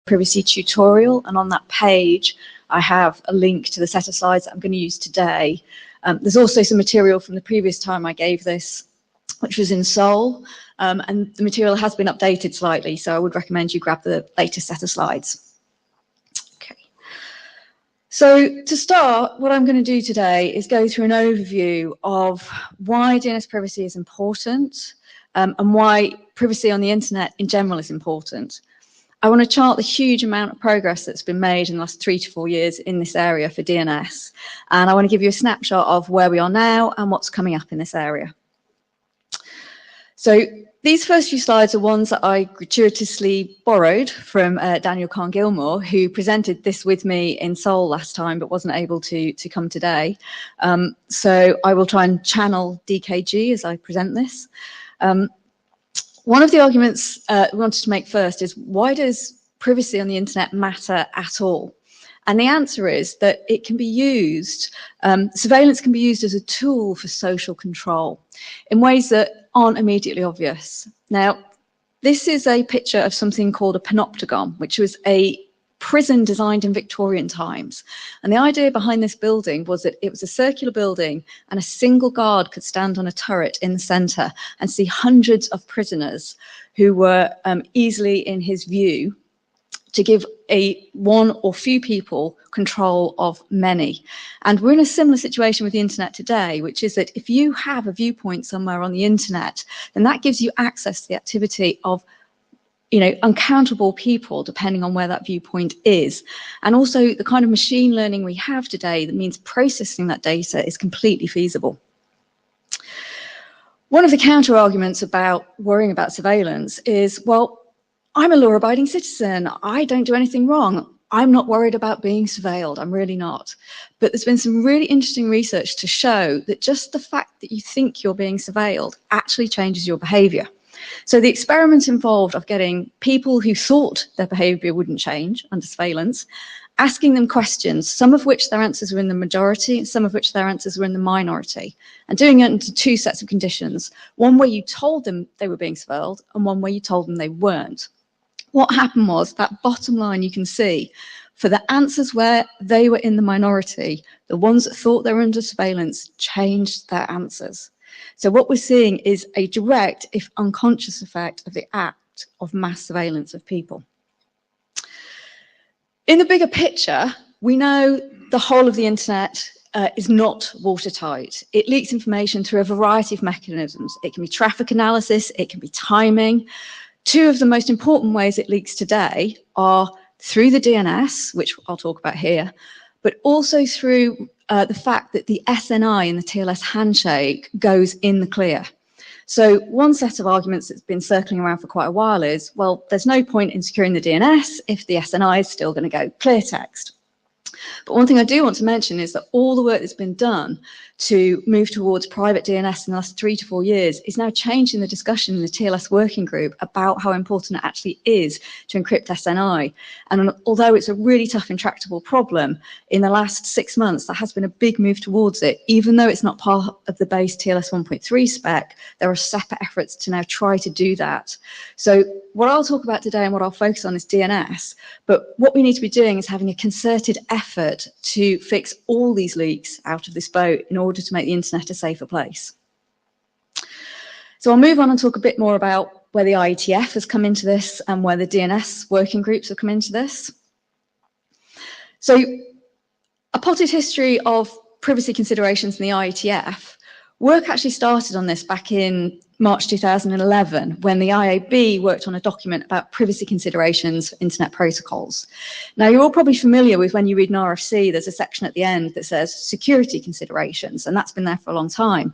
Privacy tutorial, and on that page I have a link to the set of slides that I'm going to use today. There's also some material from the previous time I gave this, which was in Seoul, and the material has been updated slightly, so I would recommend you grab the latest set of slides. Okay. So to start, what I'm going to do today is go through an overview of why DNS privacy is important, and why privacy on the internet in general is important. I want to chart the huge amount of progress that's been made in the last 3 to 4 years in this area for DNS, and I want to give you a snapshot of where we are now and what's coming up in this area. So these first few slides are ones that I gratuitously borrowed from Daniel Kahn-Gilmore, who presented this with me in Seoul last time but wasn't able to come today. So I will try and channel DKG as I present this. One of the arguments we wanted to make first is, why does privacy on the internet matter at all? And the answer is that it can be used, surveillance can be used as a tool for social control in ways that aren't immediately obvious. Now, this is a picture of something called a panopticon, which was a prison designed in Victorian times. And the idea behind this building was that it was a circular building and a single guard could stand on a turret in the centre and see hundreds of prisoners who were easily in his view, to give one or few people control of many. And we're in a similar situation with the internet today, which is that if you have a viewpoint somewhere on the internet, then that gives you access to the activity of uncountable people, depending on where that viewpoint is. And also the kind of machine learning we have today that means processing that data is completely feasible. One of the counter arguments about worrying about surveillance is, well, I'm a law-abiding citizen. I don't do anything wrong. I'm not worried about being surveilled. I'm really not. But there's been some really interesting research to show that just the fact that you think you're being surveilled actually changes your behavior. So the experiment involved of getting people who thought their behavior wouldn't change under surveillance, asking them questions, some of which their answers were in the majority, some of which their answers were in the minority, and doing it into 2 sets of conditions, one where you told them they were being surveilled and one where you told them they weren't. What happened was that bottom line you can see, for the answers where they were in the minority, the ones that thought they were under surveillance changed their answers. So what we're seeing is a direct, if unconscious, effect of the act of mass surveillance of people. In the bigger picture, we know the whole of the internet is not watertight. It leaks information through a variety of mechanisms. It can be traffic analysis, it can be timing. 2 of the most important ways it leaks today are through the DNS, which I'll talk about here, but also through the fact that the SNI in the TLS handshake goes in the clear. So one set of arguments that's been circling around for quite a while is, well, there's no point in securing the DNS if the SNI is still going to go clear text. But one thing I do want to mention is that all the work that's been done to move towards private DNS in the last 3 to 4 years is now changing the discussion in the TLS working group about how important it actually is to encrypt SNI. And although it's a really tough, intractable problem, in the last 6 months, there has been a big move towards it. Even though it's not part of the base TLS 1.3 spec, there are separate efforts to now try to do that. So what I'll talk about today and what I'll focus on is DNS, but what we need to be doing is having a concerted effort to fix all these leaks out of this boat in order to make the internet a safer place. So I'll move on and talk a bit more about where the IETF has come into this and where the DNS working groups have come into this. So a potted history of privacy considerations in the IETF. Work actually started on this back in March 2011 when the IAB worked on a document about privacy considerations for internet protocols. Now, you're all probably familiar with when you read an RFC, there's a section at the end that says security considerations, and that's been there for a long time.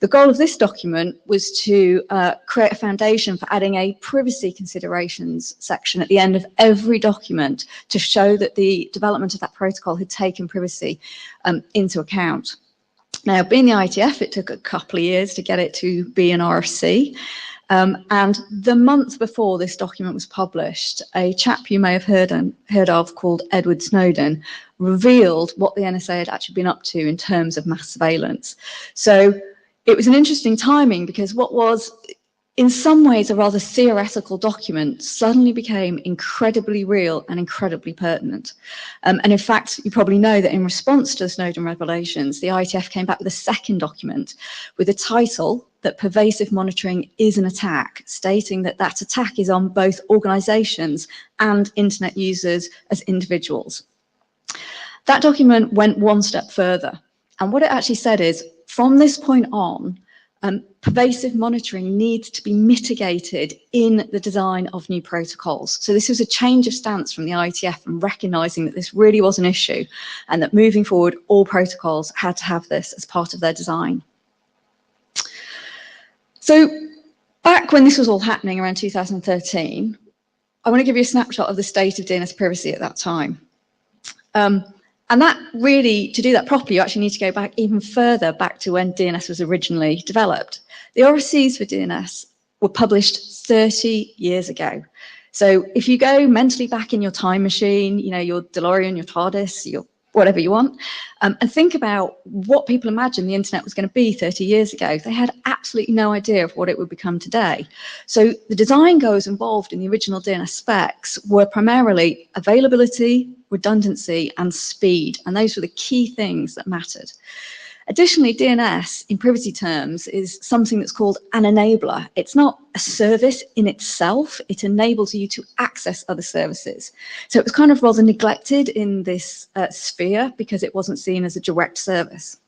The goal of this document was to create a foundation for adding a privacy considerations section at the end of every document to show that the development of that protocol had taken privacy into account. Now, being the IETF, it took a couple of years to get it to be an RFC. And the month before this document was published, a chap you may have heard of called Edward Snowden revealed what the NSA had actually been up to in terms of mass surveillance. So it was an interesting timing because what was in some ways, a rather theoretical document suddenly became incredibly real and incredibly pertinent. And in fact, you probably know that in response to the Snowden revelations, the IETF came back with a second document with a title that pervasive monitoring is an attack, stating that that attack is on both organizations and internet users as individuals. That document went one step further. And what it actually said is, from this point on, pervasive monitoring needs to be mitigated in the design of new protocols. So this was a change of stance from the IETF and recognizing that this really was an issue and that moving forward, all protocols had to have this as part of their design. So back when this was all happening around 2013, I want to give you a snapshot of the state of DNS privacy at that time. And that really, to do that properly, you actually need to go back even further back to when DNS was originally developed. The RFCs for DNS were published 30 years ago. So if you go mentally back in your time machine, you know, your DeLorean, your TARDIS, your whatever you want, and think about what people imagined the internet was going to be 30 years ago. They had absolutely no idea of what it would become today. So the design goals involved in the original DNS specs were primarily availability, redundancy, and speed, and those were the key things that mattered. Additionally, DNS, in privacy terms, is something that's called an enabler. It's not a service in itself. It enables you to access other services. So it was kind of rather neglected in this sphere because it wasn't seen as a direct service.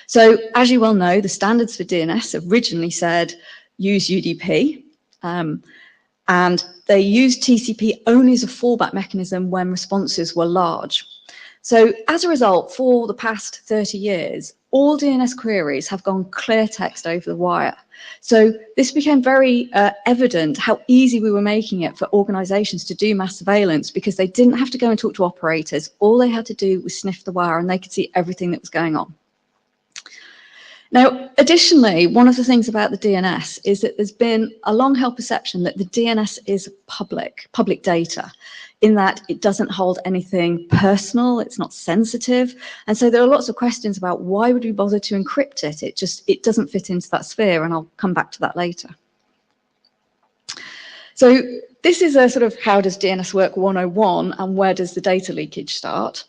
So as you well know, the standards for DNS originally said use UDP, and they used TCP only as a fallback mechanism when responses were large. So as a result, for the past 30 years, all DNS queries have gone clear text over the wire. So this became very evident how easy we were making it for organizations to do mass surveillance because they didn't have to go and talk to operators. All they had to do was sniff the wire and they could see everything that was going on. Now, additionally, one of the things about the DNS is that there's been a long-held perception that the DNS is public data, in that it doesn't hold anything personal, it's not sensitive. And so there are lots of questions about why would we bother to encrypt it? It doesn't fit into that sphere, and I'll come back to that later. So this is a sort of how does DNS work 101 and where does the data leakage start?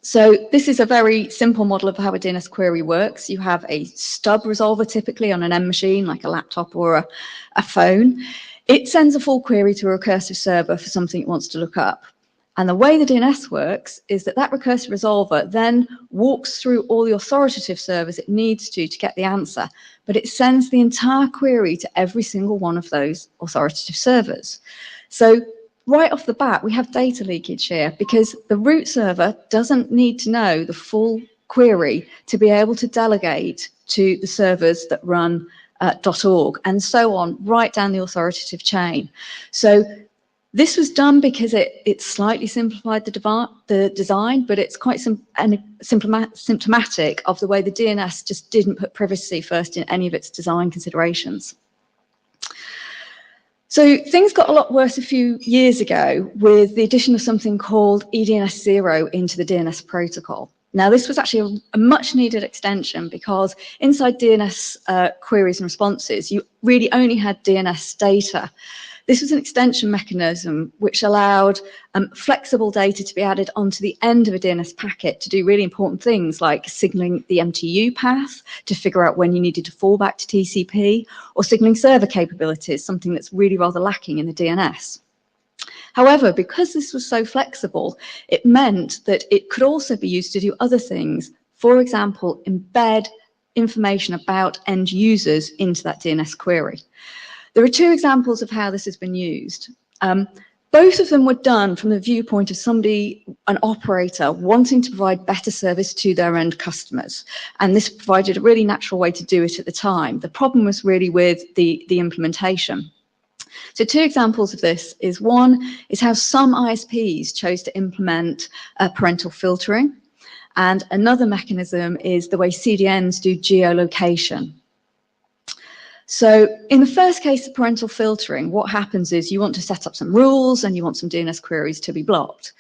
So this is a very simple model of how a DNS query works. You have a stub resolver typically on an M machine like a laptop or a phone. It sends a full query to a recursive server for something it wants to look up. And the way the DNS works is that that recursive resolver then walks through all the authoritative servers it needs to get the answer, but it sends the entire query to every single one of those authoritative servers. So right off the bat, we have data leakage here because the root server doesn't need to know the full query to be able to delegate to the servers that run .org and so on, right down the authoritative chain. So this was done because it slightly simplified the design, but it's quite symptomatic of the way the DNS just didn't put privacy first in any of its design considerations. So things got a lot worse a few years ago with the addition of something called EDNS0 into the DNS protocol. Now, this was actually a much needed extension because inside DNS queries and responses, you really only had DNS data. This was an extension mechanism which allowed flexible data to be added onto the end of a DNS packet to do really important things like signaling the MTU path to figure out when you needed to fall back to TCP, or signaling server capabilities, something that's really rather lacking in the DNS. However, because this was so flexible, it meant that it could also be used to do other things. For example, embed information about end users into that DNS query. There are two examples of how this has been used. Both of them were done from the viewpoint of somebody, an operator, wanting to provide better service to their end customers. And this provided a really natural way to do it at the time. The problem was really with the implementation. So two examples of this is one is how some ISPs chose to implement parental filtering. And another mechanism is the way CDNs do geolocation. So in the first case of parental filtering, what happens is you want to set up some rules and you want some DNS queries to be blocked.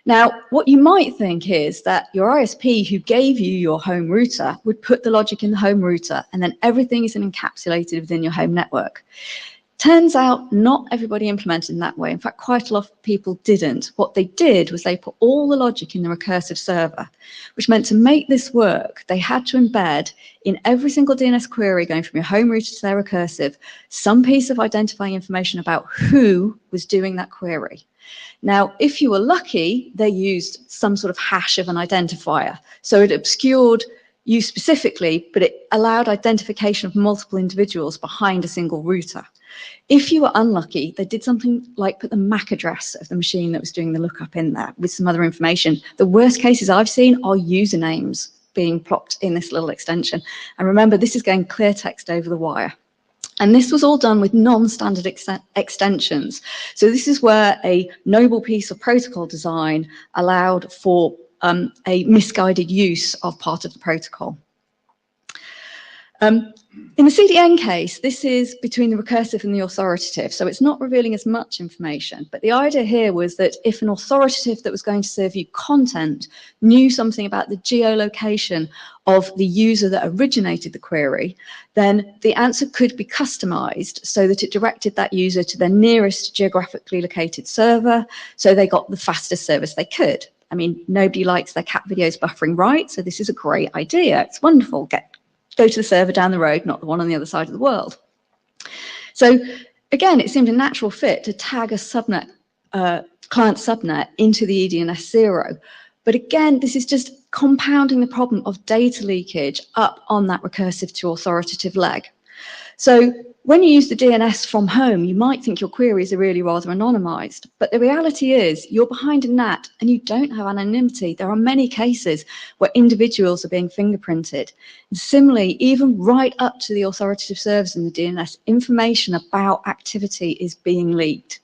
Now, what you might think is that your ISP who gave you your home router would put the logic in the home router and then everything is encapsulated within your home network. Turns out not everybody implemented in that way. In fact, quite a lot of people didn't. What they did was they put all the logic in the recursive server, which meant to make this work, they had to embed in every single DNS query going from your home router to their recursive, some piece of identifying information about who was doing that query. Now, if you were lucky, they used some sort of hash of an identifier. So it obscured you specifically, but it allowed identification of multiple individuals behind a single router. If you were unlucky, they did something like put the MAC address of the machine that was doing the lookup in there with some other information. The worst cases I've seen are usernames being plopped in this little extension. And remember, this is going clear text over the wire. And this was all done with non-standard extensions. So this is where a noble piece of protocol design allowed for a misguided use of part of the protocol. In the CDN case, this is between the recursive and the authoritative, so it's not revealing as much information. But the idea here was that if an authoritative that was going to serve you content knew something about the geolocation of the user that originated the query, then the answer could be customized so that it directed that user to their nearest geographically located server, so they got the fastest service they could. I mean, nobody likes their cat videos buffering, right? So this is a great idea. It's wonderful. Go to the server down the road, not the one on the other side of the world. So again, it seemed a natural fit to tag a subnet, client subnet into the EDNS 0. But again, this is just compounding the problem of data leakage up on that recursive to authoritative leg. So when you use the DNS from home, you might think your queries are really rather anonymized, but the reality is you're behind a NAT and you don't have anonymity. There are many cases where individuals are being fingerprinted. And similarly, even right up to the authoritative servers in the DNS, information about activity is being leaked.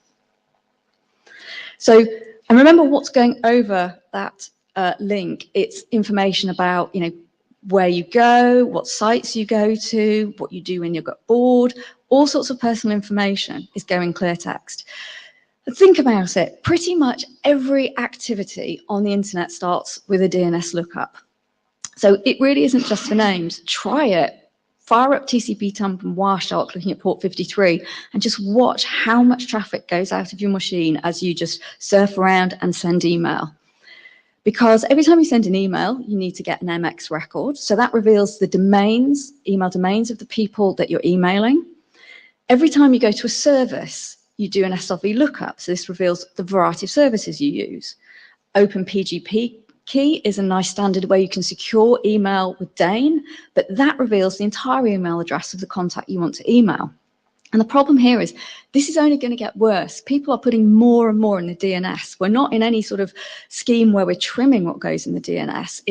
So, and remember what's going over that link. It's information about, where you go, what sites you go to, what you do when you get bored, all sorts of personal information is going clear text. But think about it, pretty much every activity on the internet starts with a DNS lookup. So it really isn't just for names. Try it. Fire up TCP dump and Wireshark looking at port 53 and just watch how much traffic goes out of your machine as you just surf around and send email. Because every time you send an email, you need to get an MX record. So that reveals the domains, email domains of the people that you're emailing. Every time you go to a service, you do an SRV lookup. So this reveals the variety of services you use. OpenPGP key is a nice standard where you can secure email with DANE, but that reveals the entire email address of the contact you want to email. And the problem here is this is only going to get worse. People are putting more and more in the DNS. We're not in any sort of scheme where we're trimming what goes in the DNS.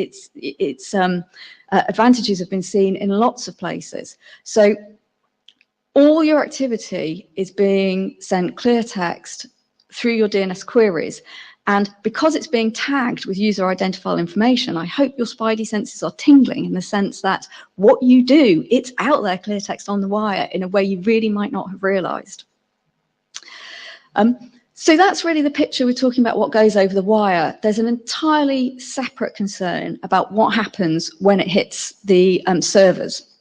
Advantages have been seen in lots of places. So all your activity is being sent clear text through your DNS queries. And because it's being tagged with user identifiable information, I hope your spidey senses are tingling in the sense that what you do, it's out there clear text on the wire in a way you really might not have realized. So that's really the picture. We're talking about what goes over the wire. There's an entirely separate concern about what happens when it hits the servers.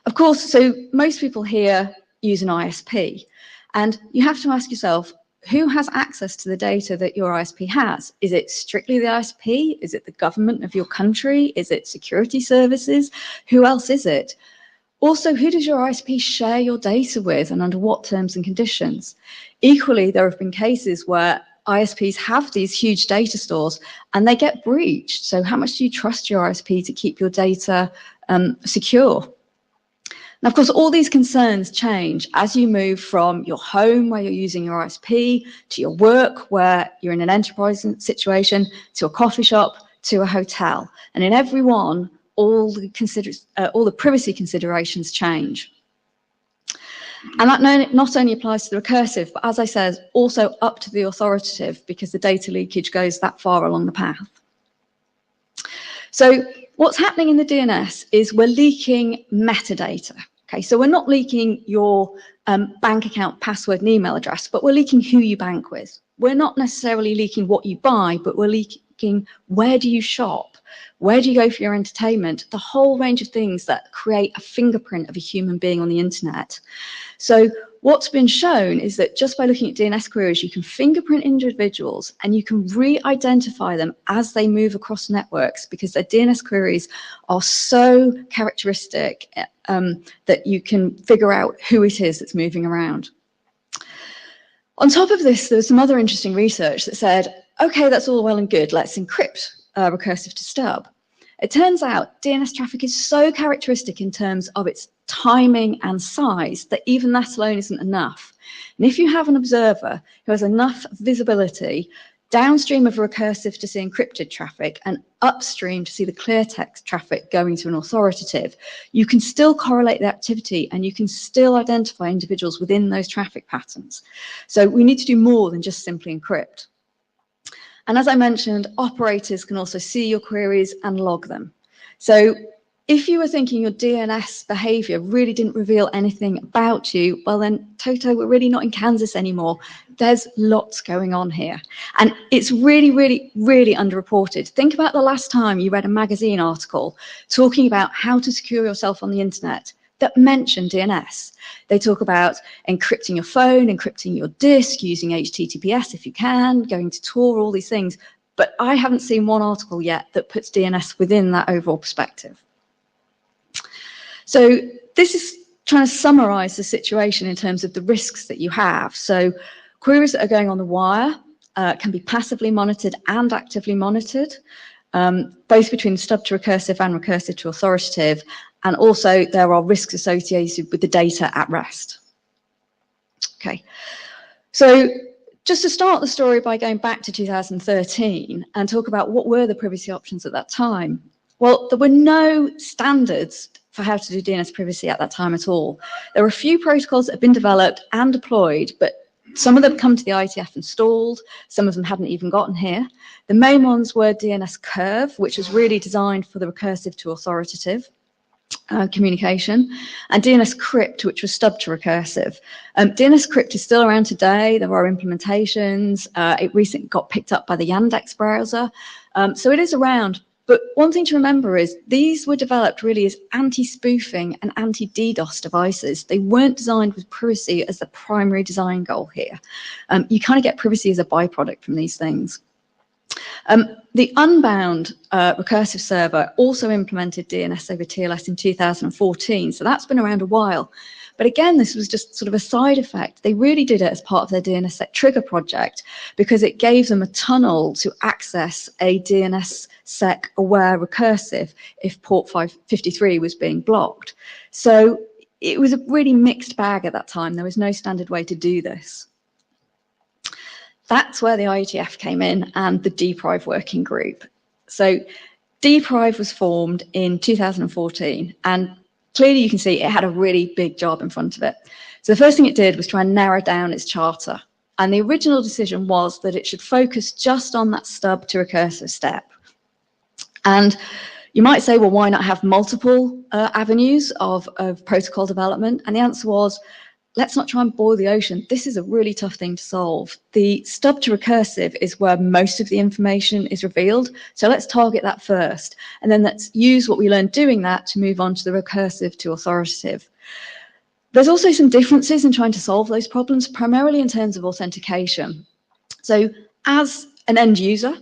Of course, so most people here use an ISP, and you have to ask yourself, who has access to the data that your ISP has? Is it strictly the ISP? Is it the government of your country? Is it security services? Who else is it? Also, who does your ISP share your data with and under what terms and conditions? Equally, there have been cases where ISPs have these huge data stores and they get breached. So how much do you trust your ISP to keep your data secure? Now, of course, all these concerns change as you move from your home, where you're using your ISP, to your work, where you're in an enterprise situation, to a coffee shop, to a hotel. And in every one, all the privacy considerations change. And that not only applies to the recursive, but as I said, also up to the authoritative, because the data leakage goes that far along the path. So what's happening in the DNS is we're leaking metadata. Okay, so we're not leaking your bank account password and email address, but we're leaking who you bank with. We're not necessarily leaking what you buy, but we're leaking where do you shop, where do you go for your entertainment, the whole range of things that create a fingerprint of a human being on the internet. So what's been shown is that just by looking at DNS queries, you can fingerprint individuals and you can re-identify them as they move across networks, because their DNS queries are so characteristic that you can figure out who it is that's moving around. On top of this, there's some other interesting research that said, okay, that's all well and good, let's encrypt recursive to stub. It turns out DNS traffic is so characteristic in terms of its timing and size that even that alone isn't enough. And if you have an observer who has enough visibility downstream of recursive to see encrypted traffic and upstream to see the clear text traffic going to an authoritative, you can still correlate the activity and you can still identify individuals within those traffic patterns. So we need to do more than just simply encrypt. And as I mentioned, operators can also see your queries and log them. So if you were thinking your DNS behavior really didn't reveal anything about you, well then, Toto, we're really not in Kansas anymore. There's lots going on here. And it's really, really, really underreported. Think about the last time you read a magazine article talking about how to secure yourself on the internet that mention DNS. They talk about encrypting your phone, encrypting your disk, using HTTPS if you can, going to Tor, all these things. But I haven't seen one article yet that puts DNS within that overall perspective. So this is trying to summarize the situation in terms of the risks that you have. So queries that are going on the wire can be passively monitored and actively monitored, both between stub to recursive and recursive to authoritative. And also there are risks associated with the data at rest. Okay, so just to start the story by going back to 2013 and talk about what were the privacy options at that time. Well, there were no standards for how to do DNS privacy at that time at all. There were a few protocols that had been developed and deployed, but some of them come to the IETF installed, some of them hadn't even gotten here. The main ones were DNS Curve, which was really designed for the recursive to authoritative communication, and DNS Crypt, which was stub to recursive. DNS Crypt is still around today. There are implementations. It recently got picked up by the Yandex browser. So it is around. But one thing to remember is these were developed really as anti-spoofing and anti-DDoS devices. They weren't designed with privacy as the primary design goal here. You kind of get privacy as a byproduct from these things. The unbound recursive server also implemented DNS over TLS in 2014, so that's been around a while. But again, this was just sort of a side effect. They really did it as part of their DNSSEC trigger project because it gave them a tunnel to access a DNSSEC aware recursive if port 553 was being blocked. So it was a really mixed bag at that time. There was no standard way to do this. That's where the IETF came in and the DPRIVE working group. So DPRIVE was formed in 2014, and clearly you can see it had a really big job in front of it. So the first thing it did was try and narrow down its charter. And the original decision was that it should focus just on that stub to recursive step. And you might say, well, why not have multiple avenues of protocol development? And the answer was, let's not try and boil the ocean. This is a really tough thing to solve. The stub to recursive is where most of the information is revealed. So let's target that first. And then let's use what we learned doing that to move on to the recursive to authoritative. There's also some differences in trying to solve those problems, primarily in terms of authentication. So as an end user,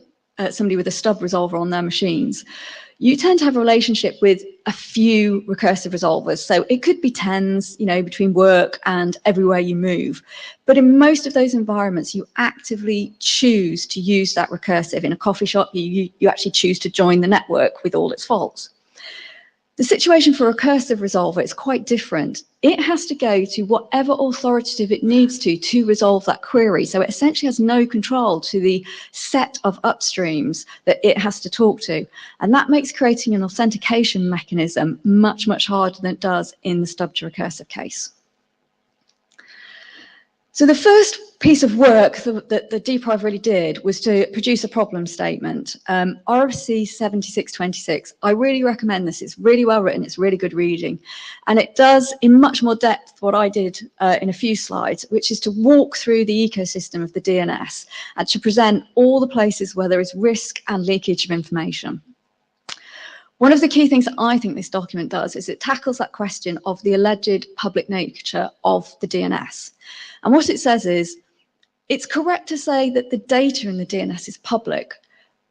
somebody with a stub resolver on their machines, you tend to have a relationship with a few recursive resolvers. So it could be tens, you know, between work and everywhere you move. But in most of those environments, you actively choose to use that recursive. In a coffee shop, you actually choose to join the network with all its faults. The situation for a recursive resolver is quite different. It has to go to whatever authoritative it needs to resolve that query. So it essentially has no control to the set of upstreams that it has to talk to. And that makes creating an authentication mechanism much, much harder than it does in the stub to recursive case. So the first piece of work that the DPRIVE really did was to produce a problem statement. RFC 7626, I really recommend this. It's really well written, it's really good reading. And it does in much more depth what I did in a few slides, which is to walk through the ecosystem of the DNS and to present all the places where there is risk and leakage of information. One of the key things that I think this document does is it tackles that question of the alleged public nature of the DNS. And what it says is, it's correct to say that the data in the DNS is public,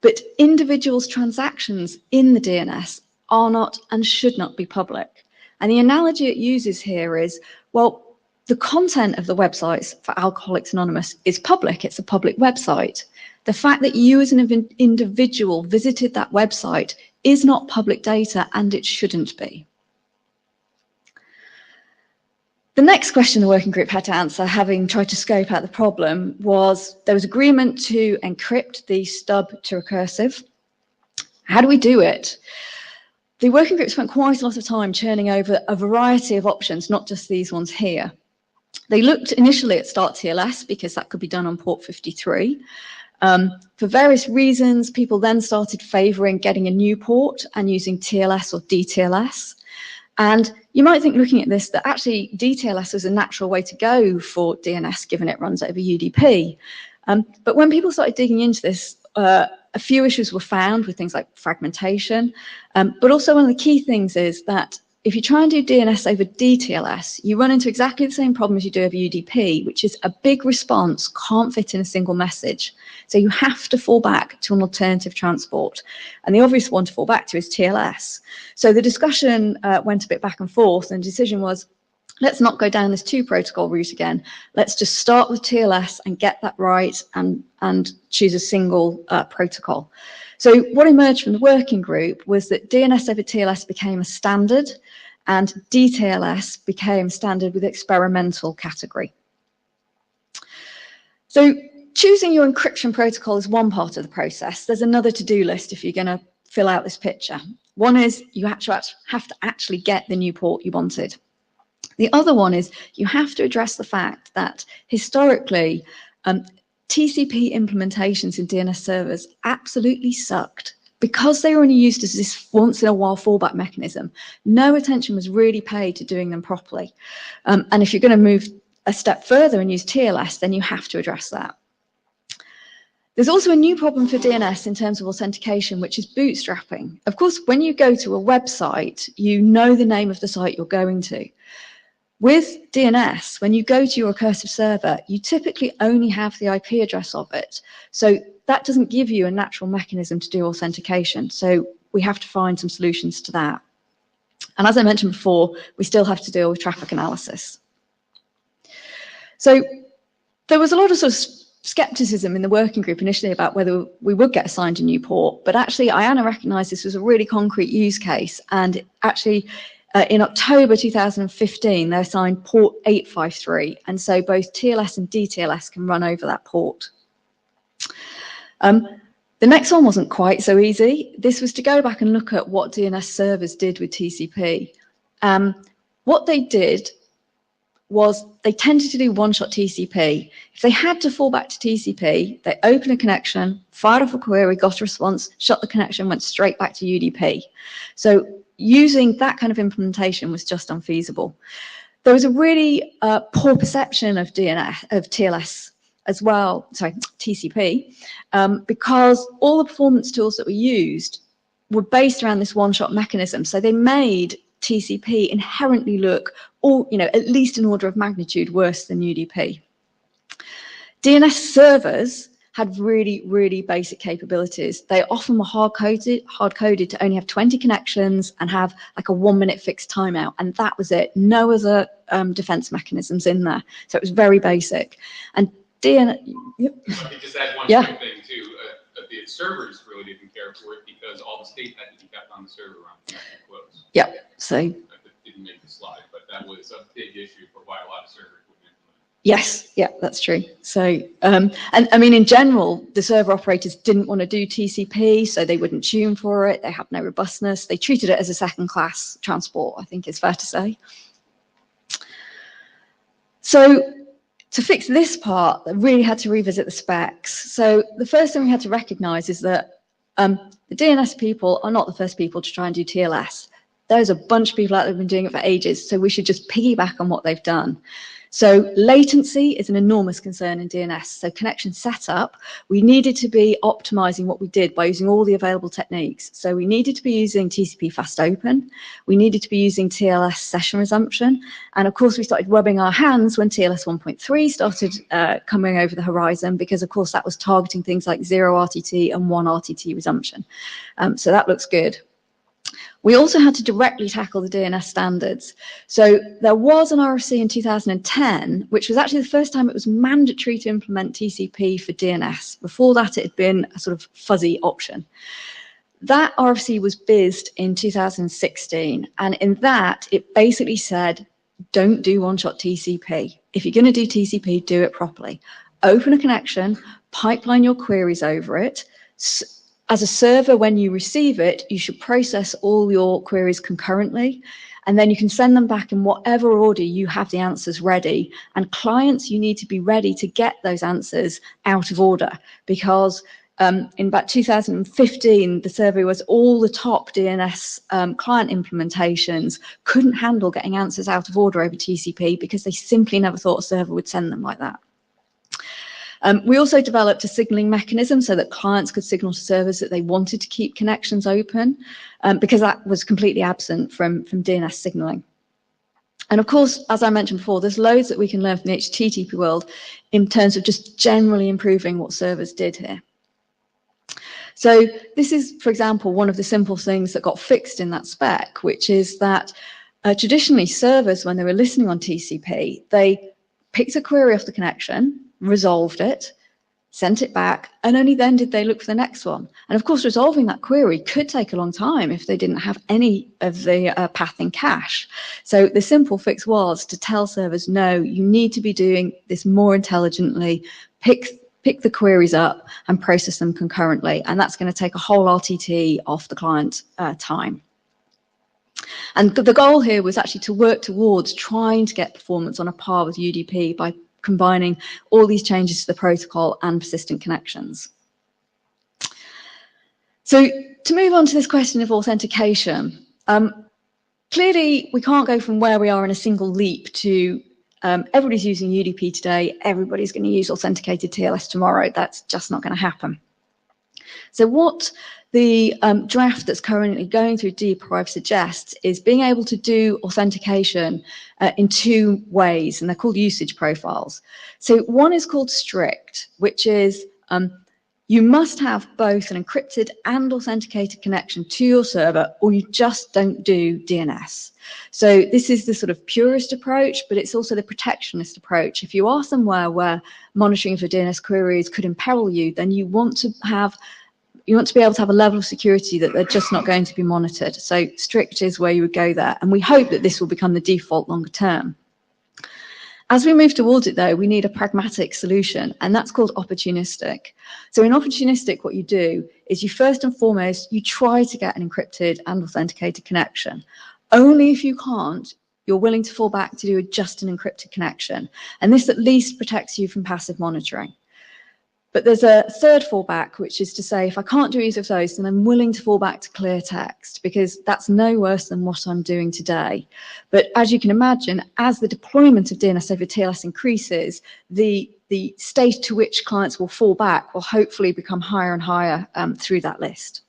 but individuals' transactions in the DNS are not and should not be public. And the analogy it uses here is, well, the content of the websites for Alcoholics Anonymous is public, it's a public website. The fact that you as an individual visited that website is not public data, and it shouldn't be. The next question the working group had to answer, having tried to scope out the problem, was there was agreement to encrypt the stub to recursive. How do we do it? The working group spent quite a lot of time churning over a variety of options, not just these ones here. They looked initially at Start TLS because that could be done on port 53. For various reasons, people then started favouring getting a new port and using TLS or DTLS. And you might think, looking at this, that actually DTLS is a natural way to go for DNS, given it runs over UDP. But when people started digging into this, a few issues were found with things like fragmentation. But also one of the key things is that if you try and do DNS over DTLS, you run into exactly the same problem as you do over UDP, which is a big response can't fit in a single message. So you have to fall back to an alternative transport. And the obvious one to fall back to is TLS. So the discussion went a bit back and forth, and the decision was, let's not go down this two protocol route again. Let's just start with TLS and get that right and choose a single protocol. So what emerged from the working group was that DNS over TLS became a standard and DTLS became standard with experimental category. So choosing your encryption protocol is one part of the process. There's another to-do list if you're going to fill out this picture. One is you have to actually get the new port you wanted. The other one is you have to address the fact that historically, TCP implementations in DNS servers absolutely sucked because they were only used as this once-in-a-while fallback mechanism. No attention was really paid to doing them properly. And if you're going to move a step further and use TLS, then you have to address that. There's also a new problem for DNS in terms of authentication, which is bootstrapping. Of course, when you go to a website, you know the name of the site you're going to. With DNS, when you go to your recursive server, you typically only have the IP address of it. So that doesn't give you a natural mechanism to do authentication. So we have to find some solutions to that. And as I mentioned before, we still have to deal with traffic analysis. So there was a lot of sort of skepticism in the working group initially about whether we would get assigned a new port, but actually IANA recognised this was a really concrete use case, and actually in October 2015 they assigned port 853, and so both TLS and DTLS can run over that port. The next one wasn't quite so easy. This was to go back and look at what DNS servers did with TCP. What they did was they tended to do one-shot TCP. If they had to fall back to TCP, they opened a connection, fired off a query, got a response, shut the connection, went straight back to UDP. So using that kind of implementation was just unfeasible. There was a really poor perception of TLS as well, sorry, TCP, because all the performance tools that were used were based around this one-shot mechanism. So they made TCP inherently look, at least an order of magnitude worse than UDP. DNS servers had really, really basic capabilities. They often were hard-coded to only have 20 connections and have like a 1-minute fixed timeout, and that was it. No other defense mechanisms in there. So it was very basic. And DNS. Yep. Let me just add one quick thing too. The servers really didn't care for it because all the state had to be kept on the server around connection close. Yep. So. That didn't make the slide, but that was a big issue for why a lot of servers wouldn't implement. Yes, yeah, that's true. So, and I mean, in general, the server operators didn't want to do TCP, so they wouldn't tune for it. They had no robustness. They treated it as a second-class transport, I think is fair to say. So To fix this part, I really had to revisit the specs. So the first thing we had to recognize is that the DNS people are not the first people to try and do TLS. There's a bunch of people out there who've been doing it for ages, so we should just piggyback on what they've done. So latency is an enormous concern in DNS. So connection setup, we needed to be optimizing what we did by using all the available techniques. So we needed to be using TCP fast open. We needed to be using TLS session resumption. And of course, we started rubbing our hands when TLS 1.3 started coming over the horizon, because of course that was targeting things like 0 RTT and 1 RTT resumption. So that looks good. We also had to directly tackle the DNS standards. So there was an RFC in 2010, which was actually the first time it was mandatory to implement TCP for DNS. Before that, it had been a sort of fuzzy option. That RFC was bizzed in 2016, and in that, it basically said, don't do one-shot TCP. If you're going to do TCP, do it properly. Open a connection, pipeline your queries over it. As a server, when you receive it, you should process all your queries concurrently, and then you can send them back in whatever order you have the answers ready. And clients, you need to be ready to get those answers out of order, because in about 2015, the survey was all the top DNS client implementations couldn't handle getting answers out of order over TCP because they simply never thought a server would send them like that. We also developed a signaling mechanism so that clients could signal to servers that they wanted to keep connections open, because that was completely absent from DNS signaling. And of course, as I mentioned before, there's loads that we can learn from the HTTP world in terms of just generally improving what servers did here. So this is, for example, one of the simple things that got fixed in that spec, which is that traditionally servers, when they were listening on TCP, they picked a query off the connection, resolved it, sent it back, and only then did they look for the next one. And of course, resolving that query could take a long time if they didn't have any of the path in cache. So the simple fix was to tell servers, no, you need to be doing this more intelligently, pick the queries up and process them concurrently. And that's going to take a whole RTT off the client time. And the goal here was actually to work towards trying to get performance on a par with UDP by combining all these changes to the protocol and persistent connections. So to move on to this question of authentication, clearly we can't go from where we are in a single leap to everybody's using UDP today, everybody's going to use authenticated TLS tomorrow. That's just not going to happen. So what the draft that's currently going through DPRIVE suggests is being able to do authentication in two ways, and they're called usage profiles. So one is called strict, which is you must have both an encrypted and authenticated connection to your server, or you just don't do DNS. So this is the sort of purist approach, but it's also the protectionist approach. If you are somewhere where monitoring for DNS queries could imperil you, then you want to be able to have a level of security that they're just not going to be monitored. So strict is where you would go there. And we hope that this will become the default longer term. As we move towards it, though, we need a pragmatic solution, and that's called opportunistic. So in opportunistic, what you do is you first and foremost, you try to get an encrypted and authenticated connection. Only if you can't, you're willing to fall back to do just an encrypted connection. And this at least protects you from passive monitoring. But there's a third fallback, which is to say, if I can't do either of those, then I'm willing to fall back to clear text, because that's no worse than what I'm doing today. But as you can imagine, as the deployment of DNS over TLS increases, the state to which clients will fall back will hopefully become higher and higher through that list.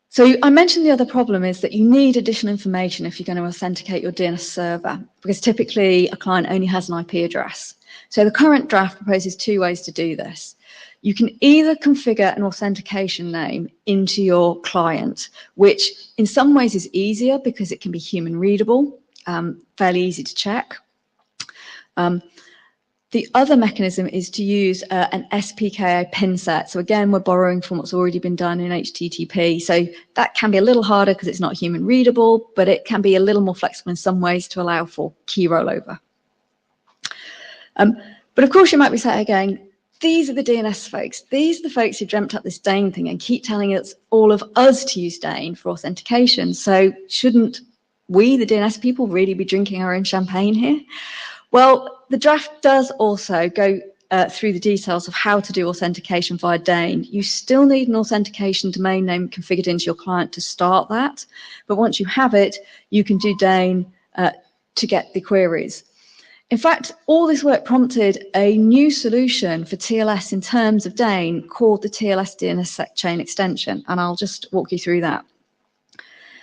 So I mentioned the other problem is that you need additional information if you're going to authenticate your DNS server, because typically a client only has an IP address. So the current draft proposes two ways to do this. You can either configure an authentication name into your client, which in some ways is easier because it can be human readable, fairly easy to check. The other mechanism is to use an SPKI pin set. So again, we're borrowing from what's already been done in HTTP. So that can be a little harder because it's not human readable, but it can be a little more flexible in some ways to allow for key rollover. But of course, you might be saying again, these are the DNS folks. These are the folks who dreamt up this DANE thing and keep telling us all of us to use DANE for authentication. So shouldn't we, the DNS people, really be drinking our own champagne here? Well, the draft does also go through the details of how to do authentication via DANE. You still need an authentication domain name configured into your client to start that, but once you have it, you can do DANE to get the queries. In fact, all this work prompted a new solution for TLS in terms of DANE called the TLS DNSSEC chain extension, and I'll just walk you through that.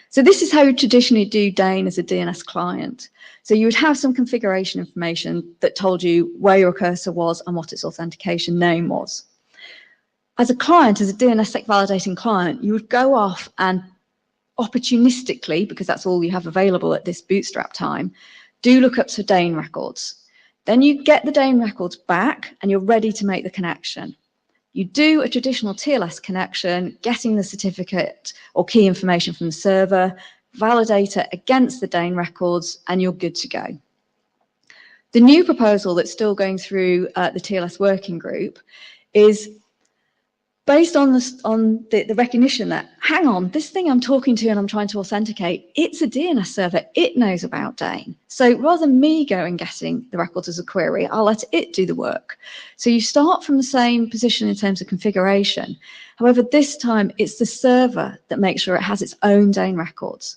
So this is how you traditionally do DANE as a DNS client. So you would have some configuration information that told you where your cursor was and what its authentication name was. As a client, as a DNSSEC validating client, you would go off and opportunistically, because that's all you have available at this bootstrap time, do lookups for DANE records. Then you get the DANE records back and you're ready to make the connection. You do a traditional TLS connection, getting the certificate or key information from the server, validate it against the DANE records, and you're good to go. The new proposal that's still going through the TLS working group is based on the recognition that, hang on, this thing I'm talking to and I'm trying to authenticate, it's a DNS server, it knows about DANE. So rather than me going getting the records as a query, I'll let it do the work. So you start from the same position in terms of configuration. However, this time it's the server that makes sure it has its own DANE records.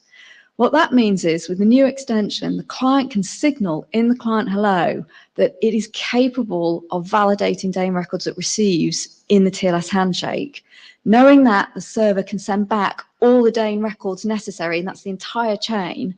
What that means is, with the new extension, the client can signal in the client hello that it is capable of validating DANE records it receives in the TLS handshake, knowing that the server can send back all the DANE records necessary, and that's the entire chain,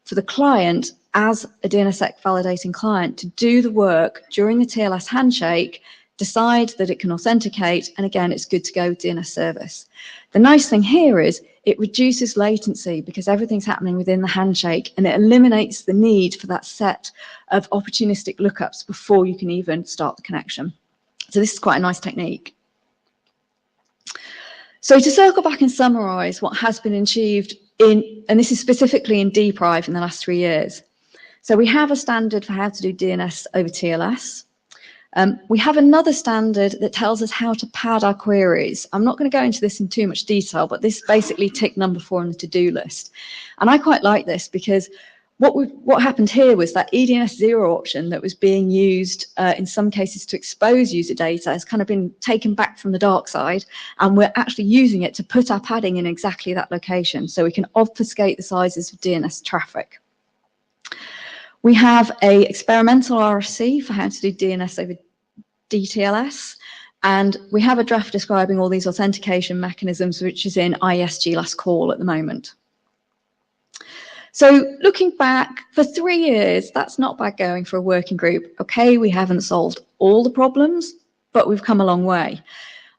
for the client as a DNSSEC validating client to do the work during the TLS handshake, decide that it can authenticate, and again, it's good to go with DNS service. The nice thing here is it reduces latency because everything's happening within the handshake, and it eliminates the need for that set of opportunistic lookups before you can even start the connection. So this is quite a nice technique. So to circle back and summarize what has been achieved and this is specifically in DPRIVE in the last 3 years. So we have a standard for how to do DNS over TLS. We have another standard that tells us how to pad our queries. I'm not going to go into this in too much detail, but this basically ticked number 4 on the to-do list. And I quite like this because what happened here was that EDNS 0 option that was being used in some cases to expose user data has kind of been taken back from the dark side, and we're actually using it to put our padding in exactly that location so we can obfuscate the sizes of DNS traffic. We have a experimental RFC for how to do DNS over DTLS, and we have a draft describing all these authentication mechanisms, which is in IESG last call at the moment. So looking back, for 3 years, that's not bad going for a working group. Okay, we haven't solved all the problems, but we've come a long way.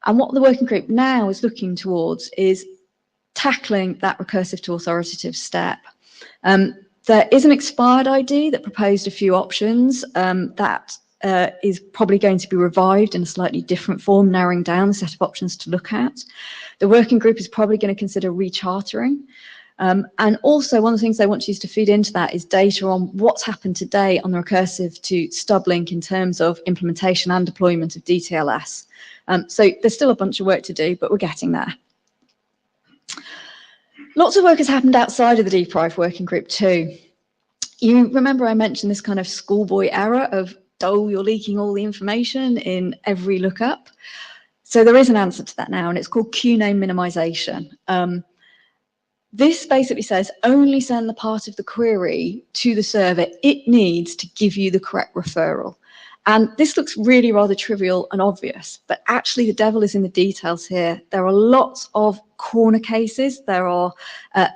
And what the working group now is looking towards is tackling that recursive to authoritative step. There is an expired ID that proposed a few options that is probably going to be revived in a slightly different form, narrowing down the set of options to look at. The working group is probably going to consider rechartering. And also one of the things they want to use to feed into that is data on what's happened today on the recursive to stub link in terms of implementation and deployment of DTLS. So there's still a bunch of work to do, but we're getting there. Lots of work has happened outside of the DPRIVE working group too. You remember I mentioned this kind of schoolboy error of, oh, you're leaking all the information in every lookup. So there is an answer to that now, and it's called queue name minimization. This basically says only send the part of the query to the server it needs to give you the correct referral. And this looks really rather trivial and obvious, but actually the devil is in the details here. There are lots of corner cases. There are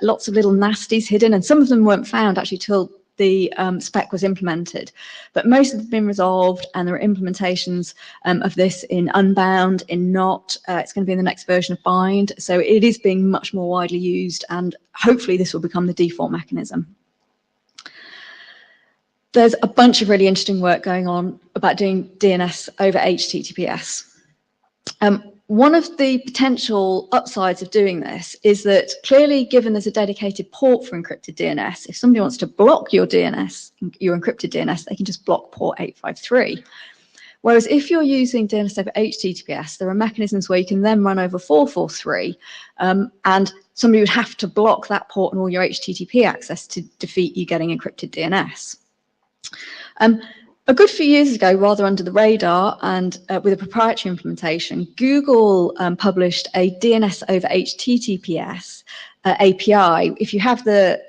lots of little nasties hidden, and some of them weren't found actually till the spec was implemented. But most of them have been resolved, and there are implementations of this in Unbound, in Not. It's going to be in the next version of Bind. So it is being much more widely used, and hopefully this will become the default mechanism. There's a bunch of really interesting work going on about doing DNS over HTTPS. One of the potential upsides of doing this is that clearly, given there's a dedicated port for encrypted DNS, if somebody wants to block your DNS, your encrypted DNS, they can just block port 853. Whereas if you're using DNS over HTTPS, there are mechanisms where you can then run over 443, and somebody would have to block that port and all your HTTP access to defeat you getting encrypted DNS. A good few years ago, rather under the radar and with a proprietary implementation, Google published a DNS over HTTPS API. If you have the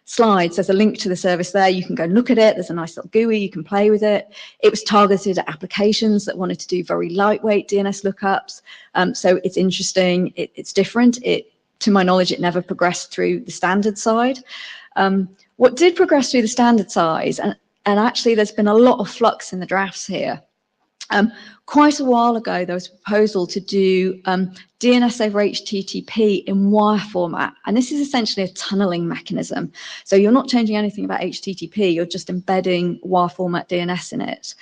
slides, there's a link to the service there. You can go and look at it. There's a nice little GUI. You can play with it. It was targeted at applications that wanted to do very lightweight DNS lookups. So it's interesting. It's different. To my knowledge, it never progressed through the standard side. What did progress through the standard side, and actually there's been a lot of flux in the drafts here. Quite a while ago, there was a proposal to do DNS over HTTP in wire format. And this is essentially a tunneling mechanism. So you're not changing anything about HTTP, you're just embedding wire format DNS in it.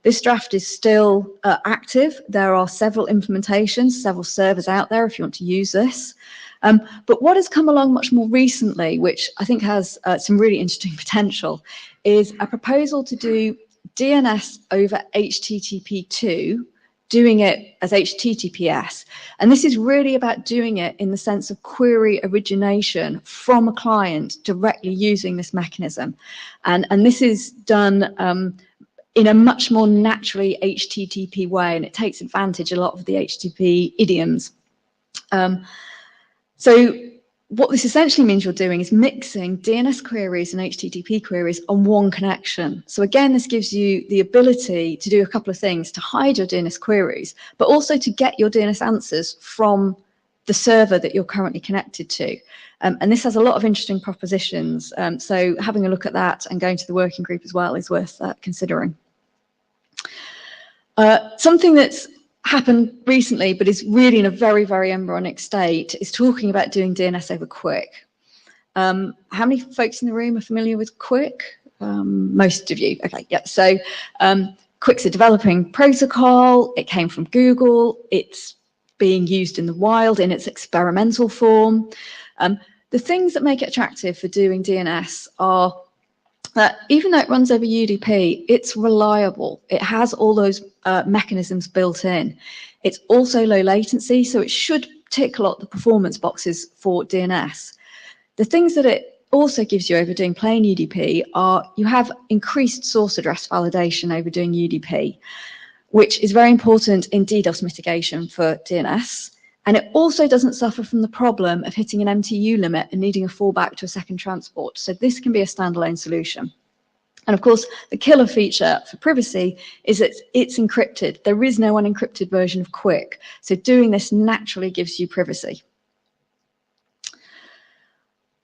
This draft is still active. There are several implementations, several servers out there if you want to use this. But what has come along much more recently, which I think has some really interesting potential, is a proposal to do DNS over HTTP2, doing it as HTTPS. And this is really about doing it in the sense of query origination from a client directly using this mechanism. And this is done in a much more naturally HTTP way, and it takes advantage of a lot of the HTTP idioms. So what this essentially means you're doing is mixing DNS queries and HTTP queries on one connection. So again, this gives you the ability to do a couple of things, to hide your DNS queries, but also to get your DNS answers from the server that you're currently connected to. And this has a lot of interesting propositions. So having a look at that and going to the working group as well is worth considering. Something that's happened recently, but is really in a very, very embryonic state, is talking about doing DNS over QUIC. How many folks in the room are familiar with QUIC? Most of you. Okay, yeah. So QUIC's a developing protocol. It came from Google. It's being used in the wild in its experimental form. The things that make it attractive for doing DNS are that even though it runs over UDP, it's reliable. It has all those mechanisms built in. It's also low latency, so it should tick a lot of the performance boxes for DNS. The things that it also gives you over doing plain UDP are you have increased source address validation over doing UDP, which is very important in DDoS mitigation for DNS. And it also doesn't suffer from the problem of hitting an MTU limit and needing a fallback to a second transport. So this can be a standalone solution. And of course, the killer feature for privacy is that it's encrypted. There is no unencrypted version of QUIC. So doing this naturally gives you privacy.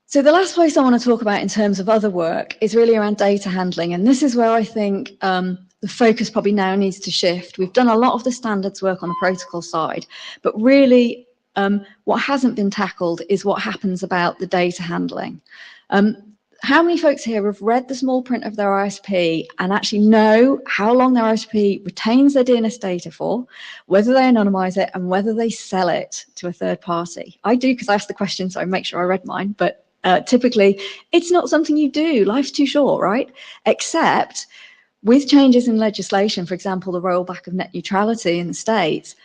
So the last place I want to talk about in terms of other work is really around data handling. And this is where I think the focus probably now needs to shift. We've done a lot of the standards work on the protocol side, but really what hasn't been tackled is what happens about the data handling. How many folks here have read the small print of their ISP and actually know how long their ISP retains their DNS data for, whether they anonymize it and whether they sell it to a third party? I do, because I asked the question, so I make sure I read mine, but typically it's not something you do. Life's too short, right? Except with changes in legislation, for example, the rollback of net neutrality in the States,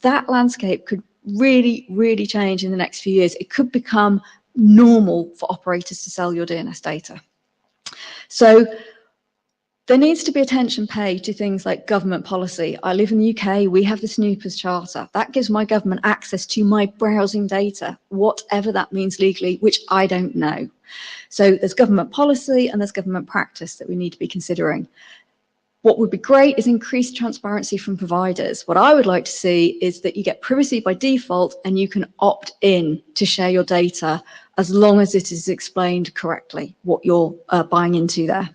that landscape could really, really change in the next few years. It could become normal for operators to sell your DNS data. So there needs to be attention paid to things like government policy. I live in the UK, we have the Snoopers Charter. That gives my government access to my browsing data, whatever that means legally, which I don't know. So there's government policy and there's government practice that we need to be considering. What would be great is increased transparency from providers. What I would like to see is that you get privacy by default and you can opt in to share your data as long as it is explained correctly, what you're buying into there.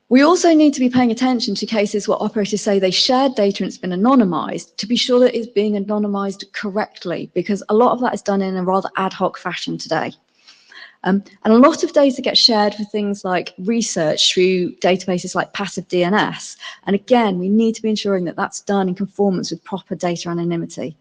We also need to be paying attention to cases where operators say they shared data and it's been anonymized, to be sure that it's being anonymized correctly, because a lot of that is done in a rather ad hoc fashion today. And a lot of data gets shared for things like research through databases like passive DNS. And again, we need to be ensuring that that's done in conformance with proper data anonymity.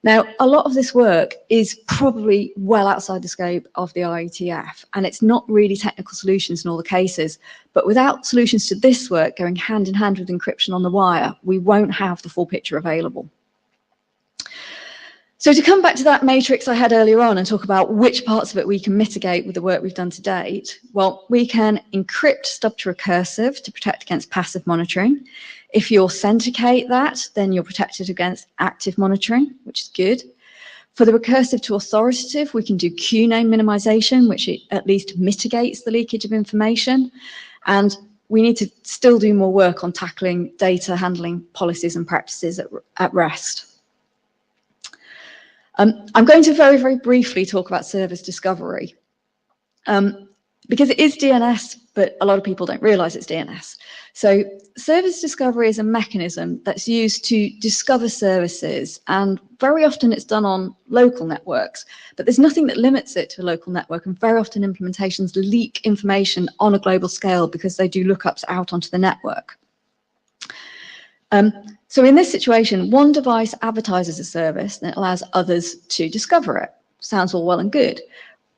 Now, a lot of this work is probably well outside the scope of the IETF, and it's not really technical solutions in all the cases. But without solutions to this work going hand in hand with encryption on the wire, we won't have the full picture available. So to come back to that matrix I had earlier on and talk about which parts of it we can mitigate with the work we've done to date, well, we can encrypt Stub to recursive to protect against passive monitoring. If you authenticate that, then you're protected against active monitoring, which is good. For the recursive to authoritative, we can do QName minimization, which at least mitigates the leakage of information. And we need to still do more work on tackling data handling policies and practices at rest. I'm going to very, very briefly talk about service discovery. Because it is DNS, but a lot of people don't realize it's DNS. So service discovery is a mechanism that's used to discover services, and very often it's done on local networks, but there's nothing that limits it to a local network, and very often implementations leak information on a global scale because they do lookups out onto the network. So in this situation, one device advertises a service and it allows others to discover it. Sounds all well and good,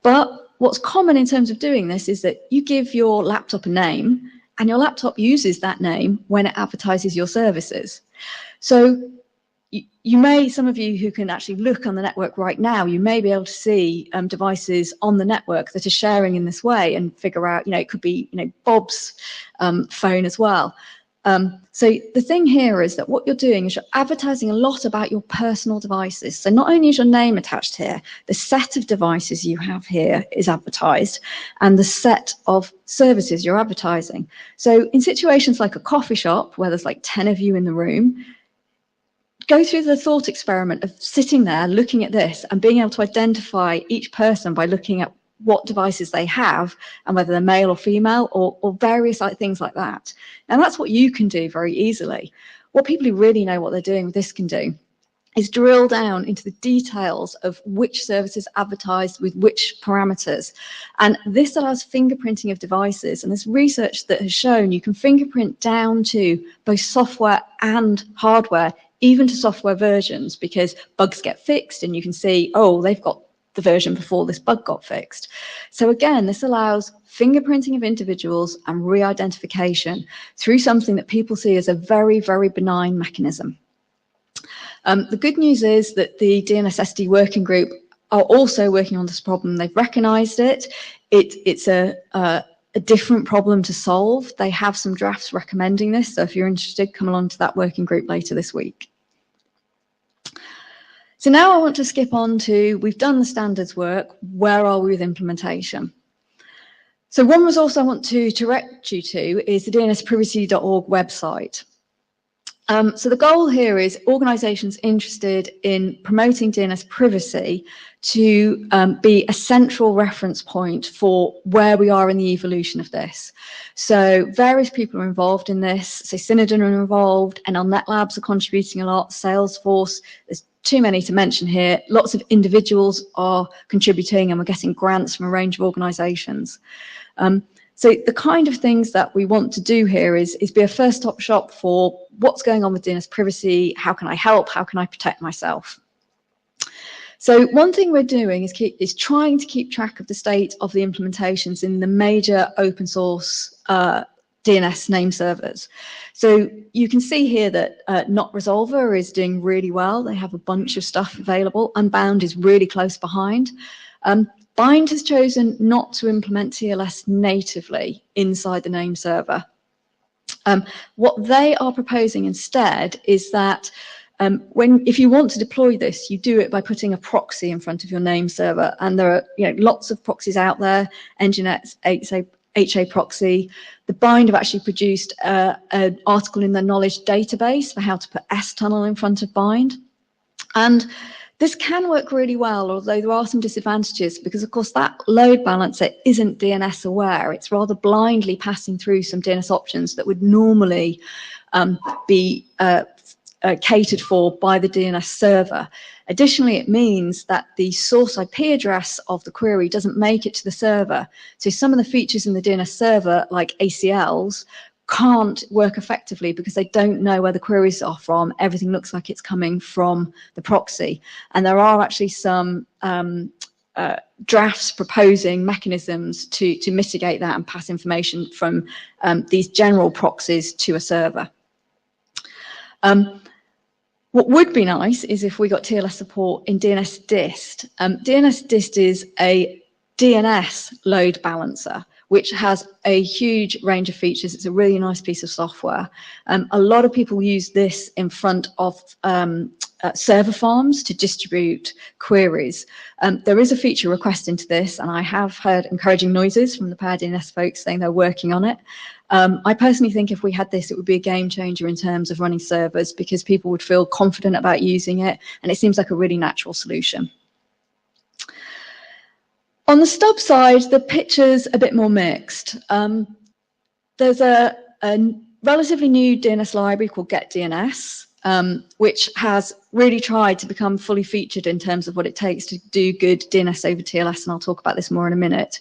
but what's common in terms of doing this is that you give your laptop a name and your laptop uses that name when it advertises your services. So you may, some of you who can actually look on the network right now, you may be able to see devices on the network that are sharing in this way and figure out, it could be, Bob's phone as well. So the thing here is that what you're doing is you're advertising a lot about your personal devices. So not only is your name attached here, the set of devices you have here is advertised, and the set of services you're advertising. So in situations like a coffee shop where there's like 10 of you in the room, go through the thought experiment of sitting there looking at this and being able to identify each person by looking at what devices they have and whether they're male or female or various things like that. And that's what you can do very easily. What people who really know what they're doing with this can do is drill down into the details of which services advertised with which parameters. And this allows fingerprinting of devices. And there's research that has shown you can fingerprint down to both software and hardware, even to software versions, because bugs get fixed and you can see, oh, they've got the version before this bug got fixed. So again, this allows fingerprinting of individuals and re-identification through something that people see as a very, very benign mechanism. The good news is that the DNS-SD working group are also working on this problem. They've recognized it. It's a different problem to solve. They have some drafts recommending this. So if you're interested, come along to that working group later this week. So now I want to skip on to, we've done the standards work, where are we with implementation? So one resource I want to direct you to is the DNSPrivacy.org website. So the goal here is organizations interested in promoting DNS privacy to be a central reference point for where we are in the evolution of this. So various people are involved in this. So Synodon are involved, NLNet Labs are contributing a lot, Salesforce, there's too many to mention here. Lots of individuals are contributing and we're getting grants from a range of organizations. So the kind of things that we want to do here is be a first-stop shop for what's going on with DNS privacy, how can I help, how can I protect myself. So one thing we're doing is trying to keep track of the state of the implementations in the major open source DNS name servers. So you can see here that NotResolver is doing really well. They have a bunch of stuff available. Unbound is really close behind. Bind has chosen not to implement TLS natively inside the name server. What they are proposing instead is that if you want to deploy this, you do it by putting a proxy in front of your name server. And there are lots of proxies out there, Nginx, HA proxy. The Bind have actually produced an article in the knowledge database for how to put S-tunnel in front of Bind. And this can work really well, although there are some disadvantages because, of course, that load balancer isn't DNS aware. It's rather blindly passing through some DNS options that would normally be catered for by the DNS server. Additionally, it means that the source IP address of the query doesn't make it to the server. So some of the features in the DNS server, like ACLs, can't work effectively because they don't know where the queries are from. Everything looks like it's coming from the proxy. And there are actually some drafts proposing mechanisms to mitigate that and pass information from these general proxies to a server. What would be nice is if we got TLS support in DNS Dist. DNS Dist is a DNS load balancer, which has a huge range of features. It's a really nice piece of software. A lot of people use this in front of server farms to distribute queries. There is a feature request into this, and I have heard encouraging noises from the PowerDNS folks saying they're working on it. I personally think if we had this, it would be a game changer in terms of running servers, because people would feel confident about using it, and it seems like a really natural solution. On the Stub side, the picture's a bit more mixed. There's a relatively new DNS library called GetDNS, which has really tried to become fully featured in terms of what it takes to do good DNS over TLS, and I'll talk about this more in a minute.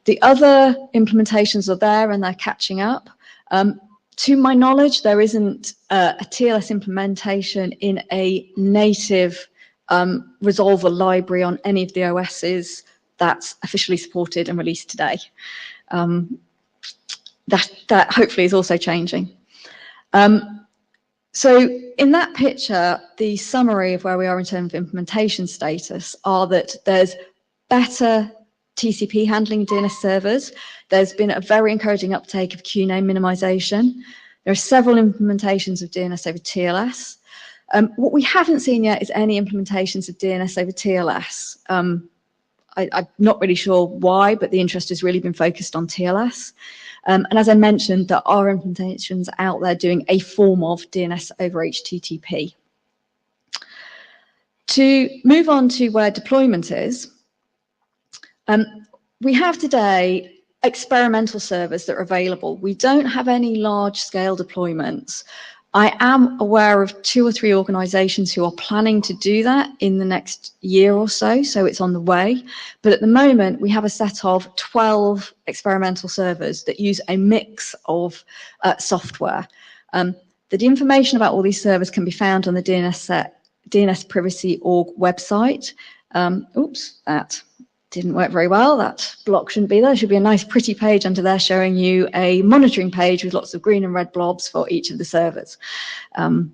The other implementations are there and they're catching up. To my knowledge, there isn't a TLS implementation in a native resolver library on any of the OSs that's officially supported and released today. That hopefully is also changing. So in that picture, the summary of where we are in terms of implementation status are that there's better TCP handling in DNS servers. There's been a very encouraging uptake of QNAME minimization. There are several implementations of DNS over TLS. What we haven't seen yet is any implementations of DNS over TLS. I'm not really sure why, but the interest has really been focused on TLS. And as I mentioned, there are implementations out there doing a form of DNS over HTTP. To move on to where deployment is, we have today experimental servers that are available. We don't have any large-scale deployments. I am aware of 2 or 3 organizations who are planning to do that in the next year or so, so it's on the way. But at the moment, we have a set of 12 experimental servers that use a mix of software. The information about all these servers can be found on the DNS Privacy org website. Oops, that didn't work very well. That block shouldn't be there. There should be a nice pretty page under there showing you a monitoring page with lots of green and red blobs for each of the servers. My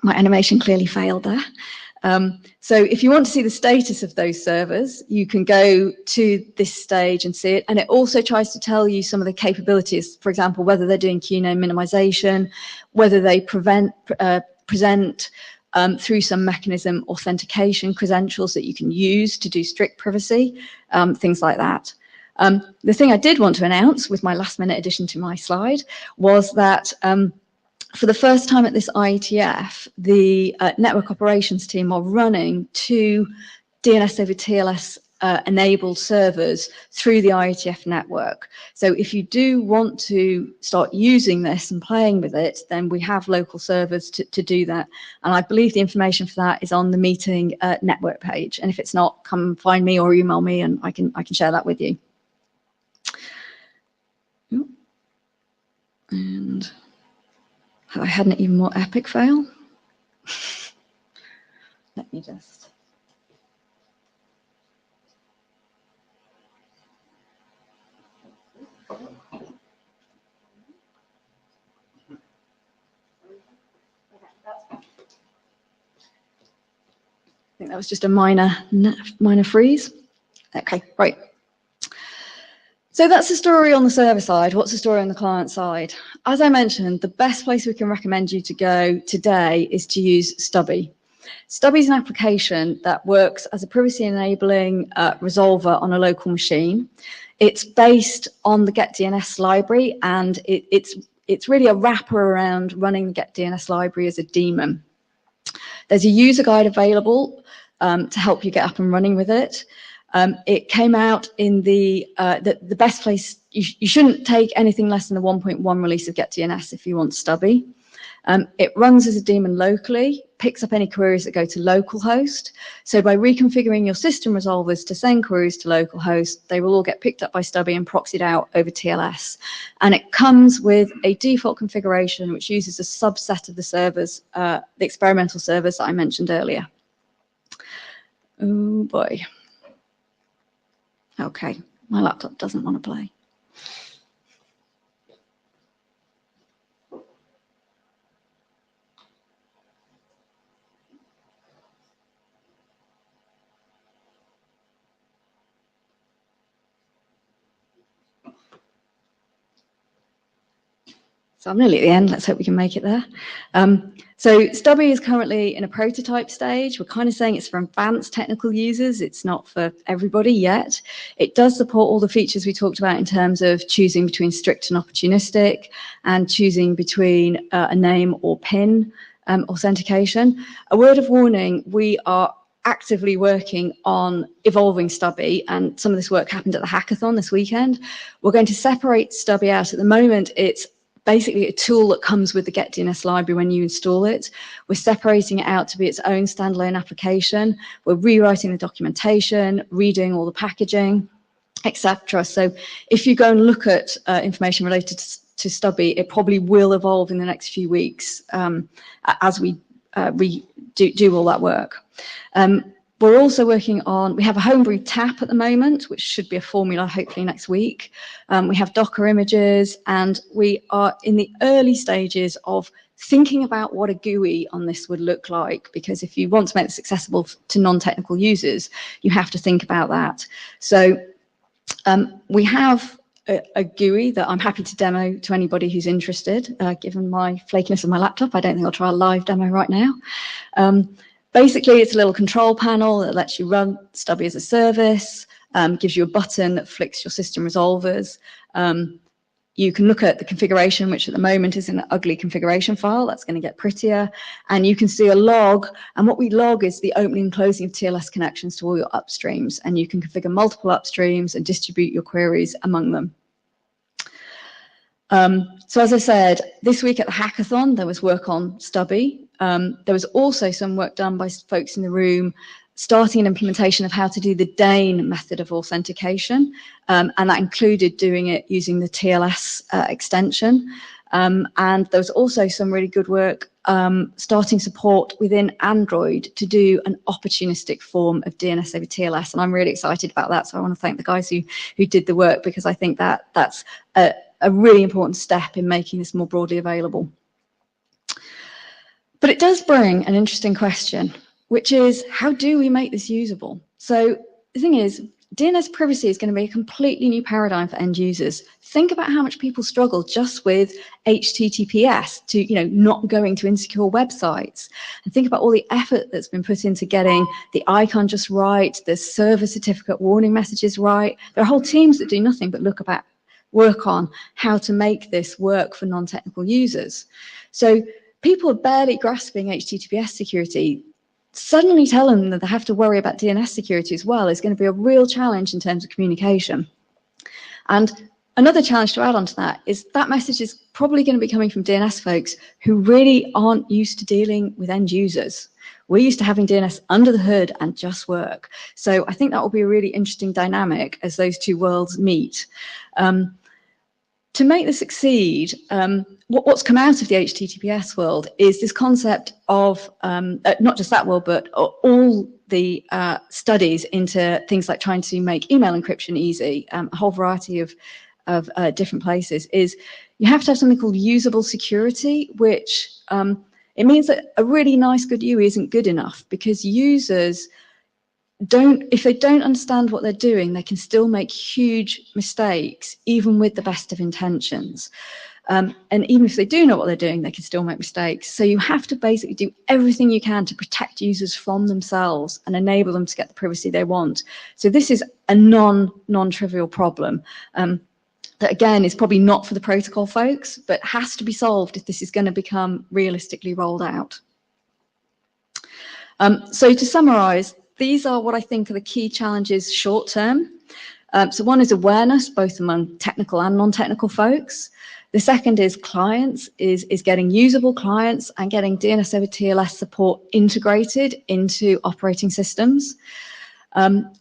animation clearly failed there. So if you want to see the status of those servers, you can go to this stage and see it. And it also tries to tell you some of the capabilities, for example, whether they're doing QNAME minimization, whether they present through some mechanism authentication credentials that you can use to do strict privacy, things like that. The thing I did want to announce with my last minute addition to my slide was that for the first time at this IETF, the network operations team are running 2 DNS over TLS enabled servers through the IETF network. So if you do want to start using this and playing with it, then we have local servers to do that. And I believe the information for that is on the meeting network page. And if it's not, come find me or email me and I can share that with you. And have I had an even more epic fail? Let me just. I think that was just a minor freeze. Okay, right. So that's the story on the server side. What's the story on the client side? As I mentioned, the best place we can recommend you to go today is to use Stubby. Stubby is an application that works as a privacy-enabling resolver on a local machine. It's based on the GetDNS library, and it's really a wrapper around running the GetDNS library as a daemon. There's a user guide available to help you get up and running with it. It came out in the best place. You shouldn't take anything less than the 1.1 release of GetDNS if you want Stubby. It runs as a daemon locally. picks up any queries that go to localhost. So by reconfiguring your system resolvers to send queries to localhost, they will all get picked up by Stubby and proxied out over TLS. And it comes with a default configuration which uses a subset of the servers, the experimental servers that I mentioned earlier. Oh boy. Okay, my laptop doesn't want to play. So I'm nearly at the end. Let's hope we can make it there. So Stubby is currently in a prototype stage. We're kind of saying it's for advanced technical users. It's not for everybody yet. It does support all the features we talked about in terms of choosing between strict and opportunistic, and choosing between a name or PIN authentication. A word of warning, we are actively working on evolving Stubby, and some of this work happened at the hackathon this weekend. We're going to separate Stubby out. At the moment, it's basically a tool that comes with the GetDNS library when you install it. We're separating it out to be its own standalone application. We're rewriting the documentation, redoing all the packaging, etc. So if you go and look at information related to Stubby, it probably will evolve in the next few weeks as we do all that work. We're also working on, we have a homebrew tap at the moment, which should be a formula hopefully next week. We have Docker images, and we are in the early stages of thinking about what a GUI on this would look like, because if you want to make this accessible to non-technical users, you have to think about that. So we have a GUI that I'm happy to demo to anybody who's interested. Given my flakiness of my laptop, I don't think I'll try a live demo right now. Basically, it's a little control panel that lets you run Stubby as a service, gives you a button that flicks your system resolvers. You can look at the configuration, which at the moment is an ugly configuration file. That's going to get prettier. And you can see a log. And what we log is the opening and closing of TLS connections to all your upstreams. And you can configure multiple upstreams and distribute your queries among them. So as I said, this week at the hackathon, there was work on Stubby. There was also some work done by folks in the room starting an implementation of how to do the DANE method of authentication, and that included doing it using the TLS extension. And there was also some really good work starting support within Android to do an opportunistic form of DNS over TLS, and I'm really excited about that. So I want to thank the guys who did the work, because I think that that's a really important step in making this more broadly available. But it does bring an interesting question, which is, how do we make this usable? So the thing is, DNS privacy is going to be a completely new paradigm for end users. Think about how much people struggle just with HTTPS, to not going to insecure websites, and think about all the effort that's been put into getting the icon just right, the server certificate warning messages right. There are whole teams that do nothing but work on how to make this work for non-technical users. So people are barely grasping HTTPS security. Suddenly tell them that they have to worry about DNS security as well is going to be a real challenge in terms of communication. And another challenge to add on to that is that message is probably going to be coming from DNS folks who really aren't used to dealing with end users. We're used to having DNS under the hood and just work. So I think that will be a really interesting dynamic as those two worlds meet. To make this succeed, what's come out of the HTTPS world is this concept of not just that world, but all the studies into things like trying to make email encryption easy, a whole variety of different places, is you have to have something called usable security, which it means that a really nice, good UI isn't good enough, because users if they don't understand what they're doing, they can still make huge mistakes, even with the best of intentions. And even if they do know what they're doing, they can still make mistakes. So you have to basically do everything you can to protect users from themselves and enable them to get the privacy they want. So this is a non-trivial problem that, again, is probably not for the protocol folks, but has to be solved if this is going to become realistically rolled out. So to summarize, these are what I think are the key challenges short term. So one is awareness, both among technical and non-technical folks. The second is clients, is getting usable clients and getting DNS over TLS support integrated into operating systems.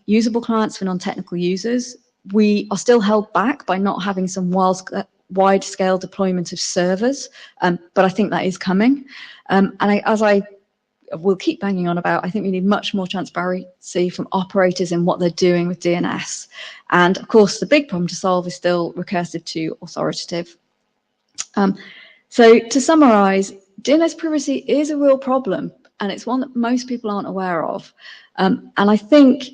Usable clients for non-technical users. We are still held back by not having some wide-scale deployment of servers, but I think that is coming. As I will keep banging on about, I think we need much more transparency from operators in what they're doing with DNS. And of course, the big problem to solve is still recursive to authoritative. So to summarize, DNS privacy is a real problem, and it's one that most people aren't aware of. And I think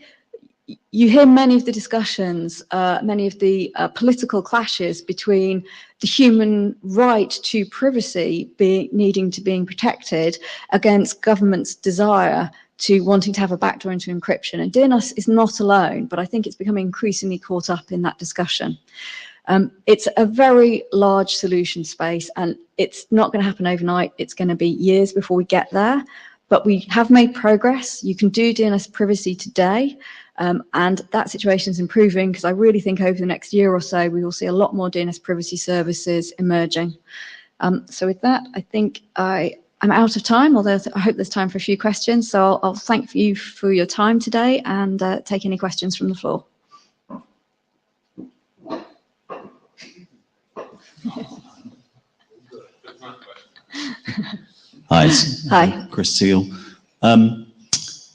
you hear many of the discussions, many of the political clashes between the human right to privacy needing to being protected against government's desire to wanting to have a backdoor into encryption. And DNS is not alone, but I think it's becoming increasingly caught up in that discussion. It's a very large solution space, and it's not going to happen overnight. It's going to be years before we get there, but we have made progress. You can do DNS privacy today, and that situation is improving, because I really think over the next year or so, we will see a lot more DNS privacy services emerging. So with that, I think I'm out of time, although I hope there's time for a few questions. So I'll thank you for your time today and take any questions from the floor. Hi, Hi. Chris Seal.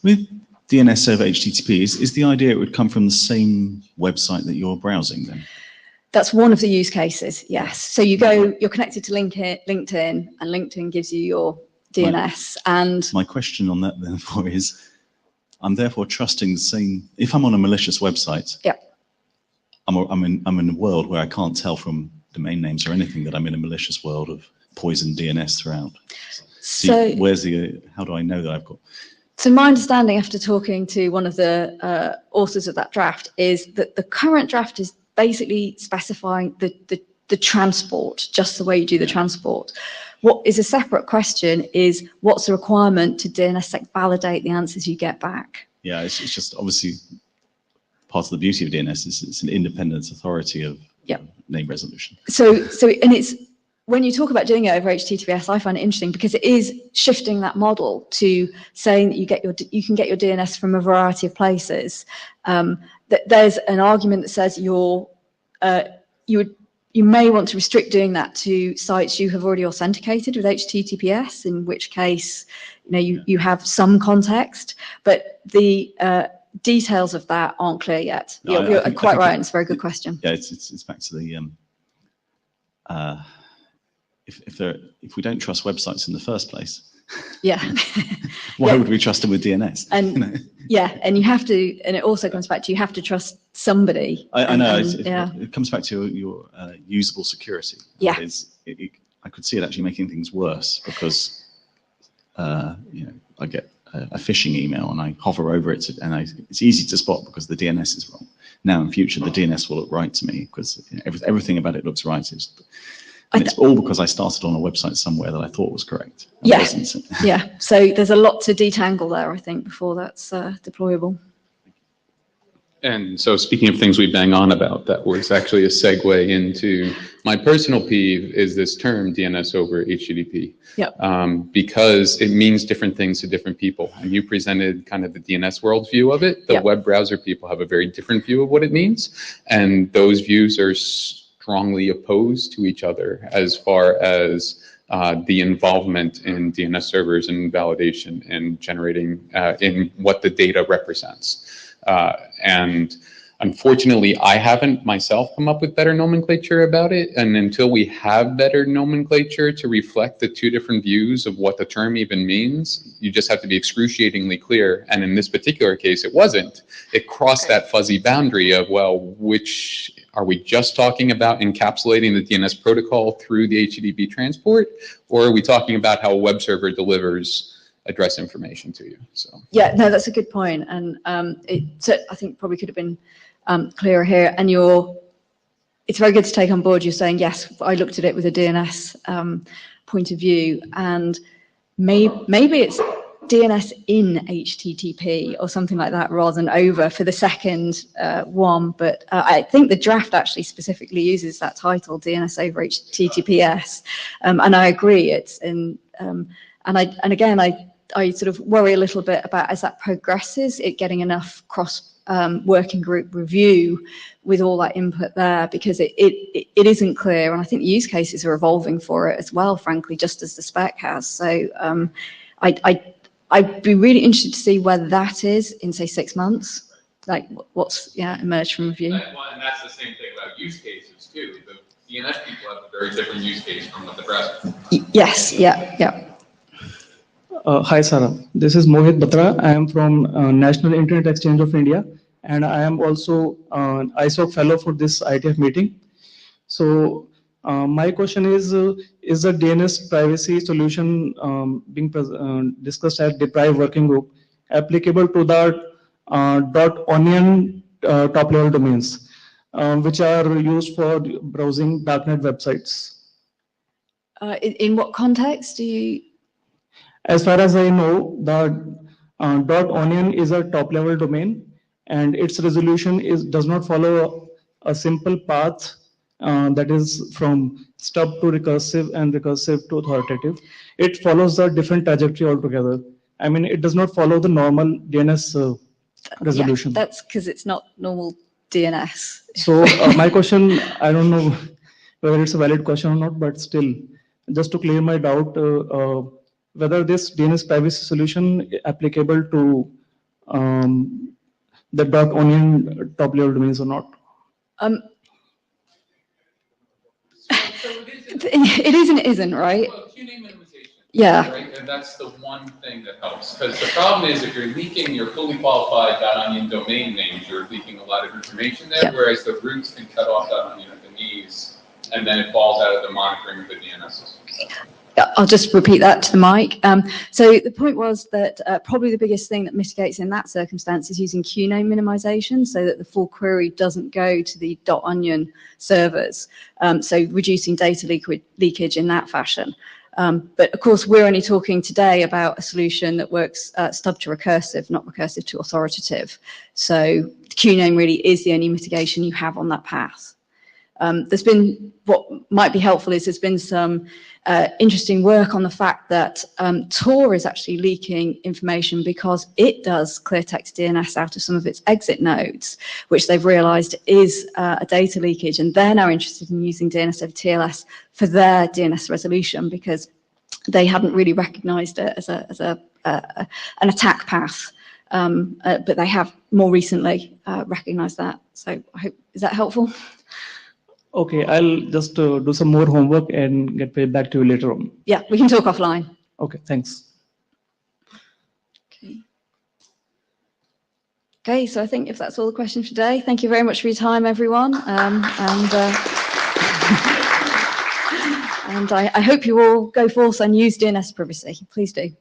With DNS over HTTP, is the idea it would come from the same website that you're browsing then? That's one of the use cases, yes. So you're connected to LinkedIn, and LinkedIn gives you your DNS. My question on that therefore is, I'm therefore trusting the same. If I'm on a malicious website, yeah, I'm in a world where I can't tell from domain names or anything that I'm in a malicious world of poison DNS throughout. So how do I know that I've got? So my understanding, after talking to one of the authors of that draft, is that the current draft is basically specifying the transport, just the way you do the transport. What is a separate question is, what's the requirement to DNSSEC validate the answers you get back? Yeah, it's just obviously part of the beauty of DNS is it's an independent authority of name resolution. And it's, when you talk about doing it over HTTPS, I find it interesting because it is shifting that model to saying that you can get your DNS from a variety of places. That there's an argument that says you may want to restrict doing that to sites you have already authenticated with HTTPS, in which case you have some context, but the details of that aren't clear yet. No, you're quite right, and it's a very good question. Yeah, it's back to the if we don't trust websites in the first place, why would we trust them with DNS? And and you have to, and it also comes back to, you have to trust somebody. I know. It comes back to your usable security. Yeah. I could see it actually making things worse because I get a phishing email and I hover over it and it's easy to spot because the DNS is wrong. Now in future the DNS will look right to me because everything about it looks right. It's all because I started on a website somewhere that I thought was correct. Yeah. So there's a lot to detangle there, I think, before that's deployable. And so speaking of things we bang on about, that was actually a segue into my personal peeve is this term DNS over HTTP. Because it means different things to different people. And you presented kind of the DNS world view of it. The web browser people have a very different view of what it means. And those views are strongly opposed to each other as far as the involvement in DNS servers and validation and generating in what the data represents. And unfortunately, I haven't myself come up with better nomenclature about it. And until we have better nomenclature to reflect the two different views of what the term even means, you just have to be excruciatingly clear. And in this particular case, it wasn't. It crossed that fuzzy boundary of, well, which are we just talking about encapsulating the DNS protocol through the HTTP transport? Or are we talking about how a web server delivers address information to you? So no, that's a good point, and I think probably could have been clearer here. And it's very good to take on board. You're saying yes. I looked at it with a DNS point of view, and maybe it's DNS in HTTP or something like that rather than over for the second one, but I think the draft actually specifically uses that title, DNS over HTTPS, and I agree. It's in, and again, I sort of worry a little bit about, as that progresses, it getting enough cross working group review with all that input there, because it isn't clear, and I think the use cases are evolving for it as well, frankly, just as the spec has. So I'd be really interested to see where that is in, say, 6 months, like what's emerged from review. And that's the same thing about use cases too. The DNS people have a very different use case from what the press. Yes, yeah. Hi, Sarah. This is Mohit Batra. I am from National Internet Exchange of India, and I am also an ISOC fellow for this IETF meeting. So my question is the DNS privacy solution being discussed at DPRIVE working group applicable to the .onion top-level domains, which are used for browsing darknet websites? In what context do you? As far as I know, the .onion is a top-level domain, and its resolution does not follow a simple path that is from stub to recursive and recursive to authoritative. It follows a different trajectory altogether. I mean, it does not follow the normal DNS resolution. Yeah, that's because it's not normal DNS. So my question, I don't know whether it's a valid question or not, but still, just to clear my doubt, whether this DNS privacy solution applicable to the .onion top-level domains or not. It is and it isn't, right? Well, QNAME minimization. Yeah. Right? And that's the one thing that helps. Because the problem is, if you're leaking your fully qualified .onion domain names, you're leaking a lot of information there, whereas the roots can cut off .onion at the knees, and then it falls out of the monitoring of the DNS system. I'll just repeat that to the mic. So the point was that probably the biggest thing that mitigates in that circumstance is using QNAME minimization, so that the full query doesn't go to the .onion servers. So reducing data leakage in that fashion. But of course, we're only talking today about a solution that works stub to recursive, not recursive to authoritative. So QNAME really is the only mitigation you have on that path. There's been, what might be helpful is there's been some interesting work on the fact that Tor is actually leaking information because it does clear text DNS out of some of its exit nodes, which they've realized is a data leakage, and they're now interested in using DNS over TLS for their DNS resolution because they hadn't really recognized it as an attack path. But they have more recently recognized that. So I hope, is that helpful? Okay, I'll just do some more homework and get back to you later on. Yeah, we can talk offline. Okay, thanks. Okay, so I think if that's all the questions for today, thank you very much for your time, everyone. And I hope you all go forth and use DNS privacy. Please do.